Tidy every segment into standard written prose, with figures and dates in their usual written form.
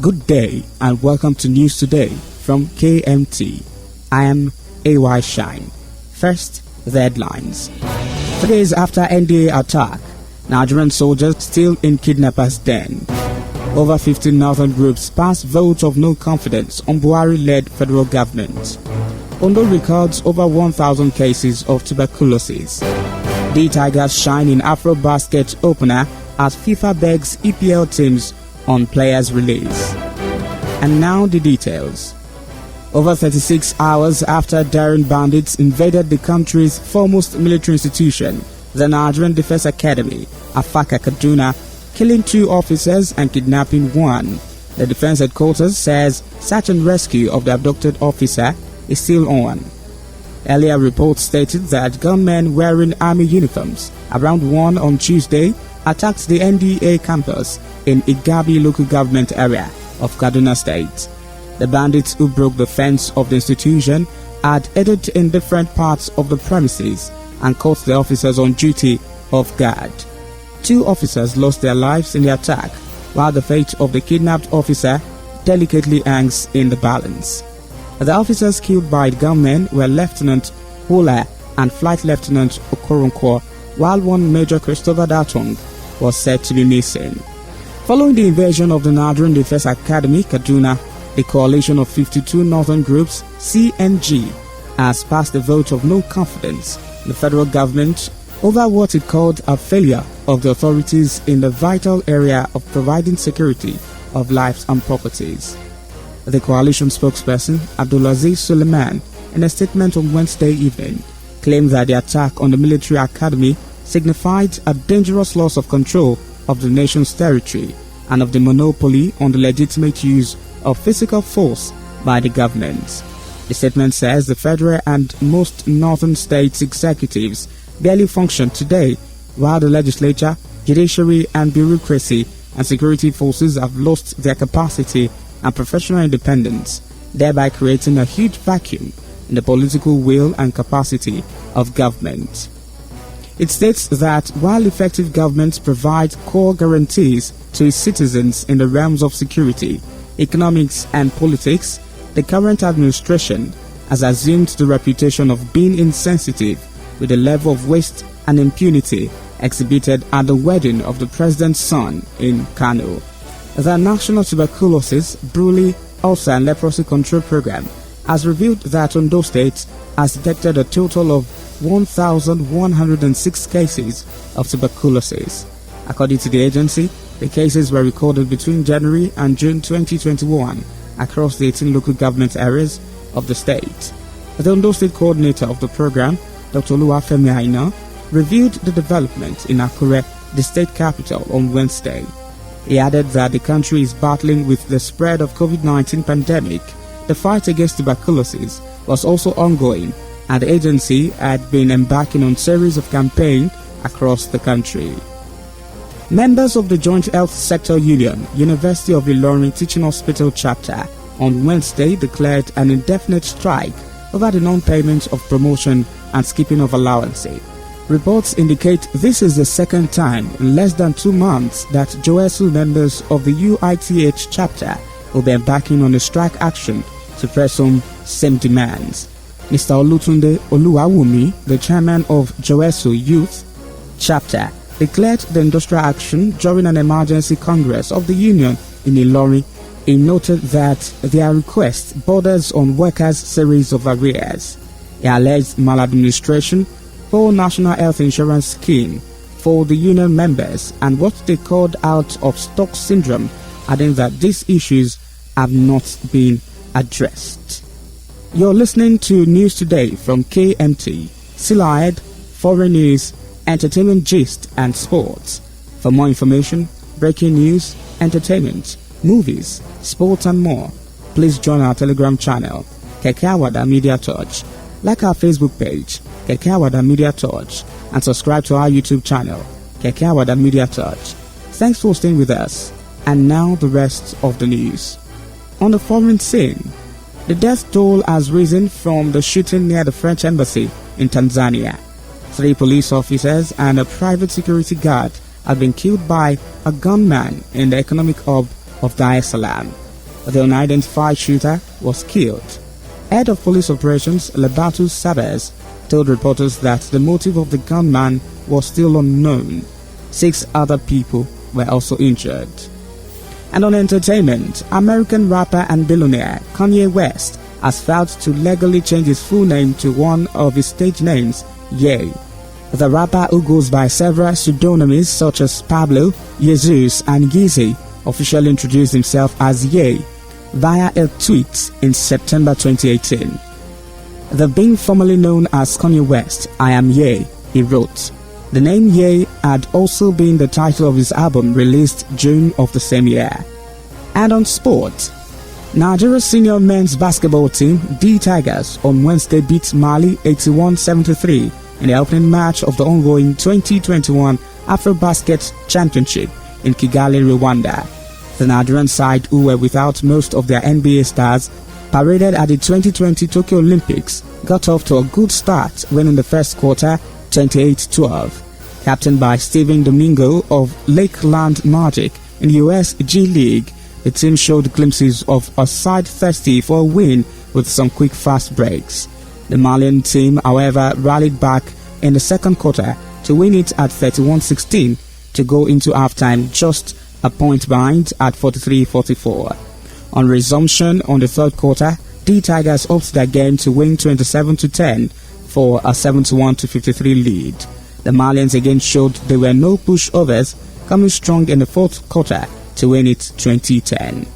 Good day and welcome to News Today from KMT. I am AY Shine. First, the headlines. 3 days after NDA attack, Nigerian soldiers still in kidnappers' den. Over 15 northern groups passed vote of no confidence on Buhari-led federal government. Ondo records over 1,000 cases of tuberculosis. The Tigers shine in Afro-Basket opener as FIFA begs EPL teams on players' release. And now the details. Over 36 hours after daring bandits invaded the country's foremost military institution, the Nigerian Defense Academy, Afaka Kaduna, killing 2 officers and kidnapping 1. The defense headquarters says search and rescue of the abducted officer is still on. Earlier reports stated that gunmen wearing army uniforms around 1 on Tuesday attacked the NDA campus in Igabi local government area of Kaduna State. The bandits who broke the fence of the institution had headed in different parts of the premises and caught the officers on duty off guard. 2 officers lost their lives in the attack, while the fate of the kidnapped officer delicately hangs in the balance. The officers killed by the gunmen were Lieutenant Hula and Flight Lieutenant Okoronkwo, while one Major Christopher Datong was said to be missing. Following the invasion of the Nigerian Defense Academy, Kaduna, a coalition of 52 northern groups, CNG, has passed a vote of no confidence in the federal government over what it called a failure of the authorities in the vital area of providing security of lives and properties. The coalition spokesperson, Abdulaziz Suleiman, in a statement on Wednesday evening, claimed that the attack on the military academy signified a dangerous loss of control of the nation's territory and of the monopoly on the legitimate use of physical force by the government. The statement says the federal and most northern states' executives barely function today, while the legislature, judiciary and bureaucracy and security forces have lost their capacity and professional independence, thereby creating a huge vacuum in the political will and capacity of government. It states that while effective governments provide core guarantees to its citizens in the realms of security, economics and politics, the current administration has assumed the reputation of being insensitive with the level of waste and impunity exhibited at the wedding of the president's son in Kano. The National Tuberculosis, Brulee, Ulcer and Leprosy Control Program has revealed that Ondo State has detected a total of 1,106 cases of tuberculosis. According to the agency, the cases were recorded between January and June 2021 across the 18 local government areas of the state. The Ondo State coordinator of the program, Dr. Oluwafemi Aina, reviewed the development in Akure, the state capital, on Wednesday. He added that the country is battling with the spread of COVID-19 pandemic. The fight against tuberculosis was also ongoing, and the agency had been embarking on a series of campaigns across the country. Members of the Joint Health Sector Union, University of Ilorin Teaching Hospital Chapter, on Wednesday declared an indefinite strike over the non-payment of promotion and skipping of allowances. Reports indicate this is the second time in less than 2 months that JOESU members of the UITH chapter will be embarking on a strike action to press home same demands. Mr. Olutunde Oluwawumi, the chairman of JOESU Youth Chapter, declared the industrial action during an emergency congress of the union in Ilorin. He noted that their request borders on workers' series of arrears. He alleged maladministration for National Health Insurance Scheme for the union members and what they called out of stock syndrome, adding that these issues have not been addressed. You're listening to News Today from KMT. Still ahead, foreign news, entertainment gist and sports. For more information, breaking news, entertainment, movies, sports and more, please join our Telegram channel, Keke Awada Media Touch. Like our Facebook page, Keke Awada Media Touch, and subscribe to our YouTube channel, Keke Awada Media Touch. Thanks for staying with us. And now the rest of the news. On the foreign scene, the death toll has risen from the shooting near the French embassy in Tanzania. 3 police officers and a private security guard have been killed by a gunman in the economic hub of Dar es Salaam. the unidentified shooter was killed. Head of police operations Lebatu Sabes told reporters that the motive of the gunman was still unknown. 6 other people were also injured. And on entertainment, American rapper and billionaire Kanye West has vowed to legally change his full name to one of his stage names, Ye. The rapper, who goes by several pseudonyms such as Pablo, Jesus, and Yeezy, officially introduced himself as Ye via a tweet in September 2018. The being formerly known as Kanye West, I Am Ye, he wrote. The name Ye had also been the title of his album released June of the same year. And on sport, Nigeria's senior men's basketball team, D Tigers, on Wednesday beat Mali 81-73 in the opening match of the ongoing 2021 Afrobasket Championship in Kigali, Rwanda. The Nigerian side, who were without most of their NBA stars, paraded at the 2020 Tokyo Olympics, got off to a good start winning the first quarter 28-12. Captained by Steven Domingo of Lakeland Magic in the US G League, the team showed glimpses of a side thirsty for a win with some quick fast breaks. The Malian team, however, rallied back in the second quarter to win it at 31-16 to go into halftime just a point behind at 43-44. On resumption on the third quarter, D Tigers upped their game to win 27-10 for a 71-53 lead. The Malians again showed there were no pushovers, coming strong in the fourth quarter to win it 20-10.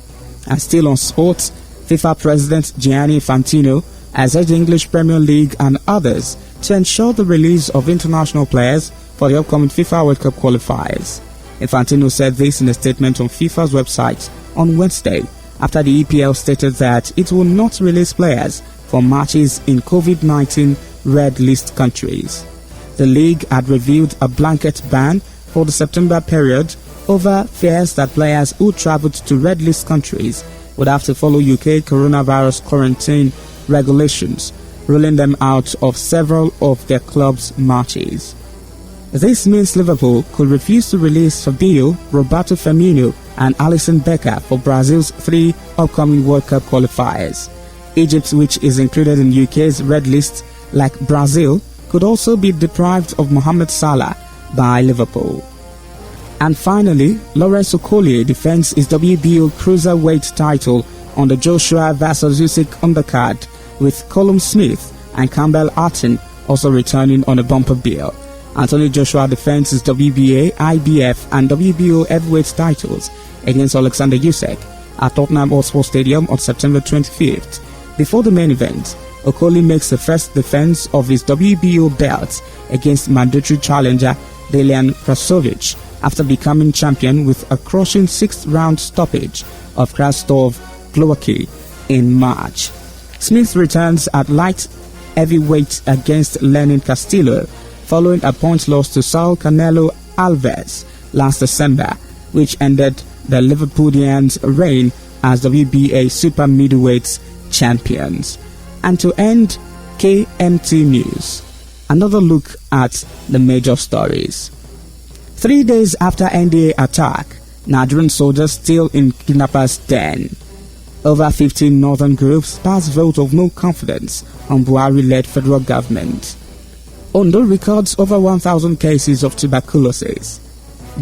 And still on sports, FIFA President Gianni Infantino has urged the English Premier League and others to ensure the release of international players for the upcoming FIFA World Cup qualifiers. Infantino said this in a statement on FIFA's website on Wednesday after the EPL stated that it will not release players for matches in COVID-19 red list countries. The league had revealed a blanket ban for the September period over fears that players who travelled to red list countries would have to follow UK coronavirus quarantine regulations, ruling them out of several of their club's matches. This means Liverpool could refuse to release Fabinho, Roberto Firmino and Alisson Becker for Brazil's 3 upcoming World Cup qualifiers. Egypt, which is included in UK's red list, like Brazil, could also be deprived of Mohamed Salah by Liverpool. And finally, Lawrence Okolie defends his WBO cruiserweight title on the Joshua vs Usyk undercard, with Callum Smith and Campbell Artin also returning on a bumper bill. Anthony Joshua defends his WBA, IBF and WBO heavyweight titles against Alexander Usyk at Tottenham Hotspur Stadium on September 25th. Before the main event, Okolie makes the first defense of his WBO belt against mandatory challenger Dalian Prasovic after becoming champion with a crushing 6th-round stoppage of Krzysztof Glowacki in March. Smith returns at light heavyweight against Lenin Castillo following a point loss to Saul Canelo Alves last December, which ended the Liverpoolians' reign as WBA super middleweight champions. And to end KMT News, another look at the major stories. 3 days after NDA attack, Nigerian soldiers still in kidnappers' den. Over 15 northern groups pass vote of no confidence on Buhari-led federal government. Ondo records over 1,000 cases of tuberculosis.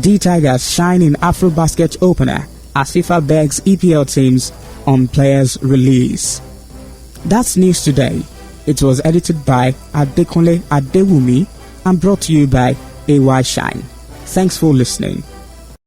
D Tigers shine in Afrobasket opener as FIFA begs EPL teams on players' release. That's news today. It was edited by Adekunle Adewumi and brought to you by AY Shine. Thanks for listening.